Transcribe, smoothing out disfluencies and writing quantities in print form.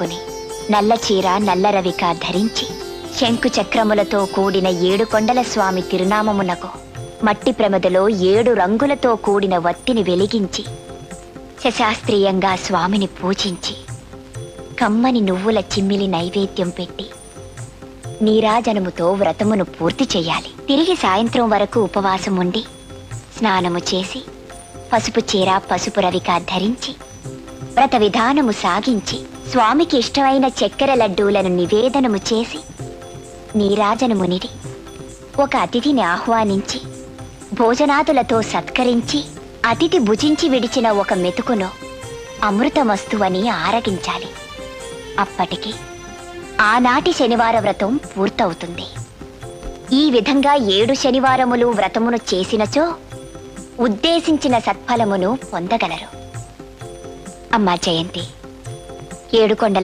కట్టుకుని నల్ల చీర నల్ల రవిక ధరించి శంకు చక్రములతో కూడిన 7 కొండల స్వామి తిరునామమునకు మట్టి ప్రమదలో 7 రంగులతో కూడిన వత్తిని వెలిగించి శశాస్త్రీయంగా స్వామిని పూజించి కమ్మని నువ్వుల చిమ్మిలి నైవేద్యం పెట్టి నీరాజనముతో వ్రతమును పూర్తి చెయ్యాలి. తిరిగి సాయంత్రం వరకు ఉపవాసం ఉండి స్నానము చేసి పసుపు చీర పసుపు రవిక ధరించి వ్రత విధానము సాగించి స్వామికి ఇష్టమైన చక్కెర లడ్డూలను నివేదనము చేసి నీరాజనమునిడి ఒక అతిథిని ఆహ్వానించి భోజనాదులతో సత్కరించి అతిథి భుజించి విడిచిన ఒక మెతుకును అమృతమస్తువని ఆరగించాలి. అప్పటికి ఆనాటి శనివార వ్రతం పూర్తవుతుంది. ఈ విధంగా 7 శనివారములు వ్రతమును చేసినచో ఉద్దేశించిన సత్ఫలమును పొందగలరు. అమ్మా జయంతి, 7 కొండల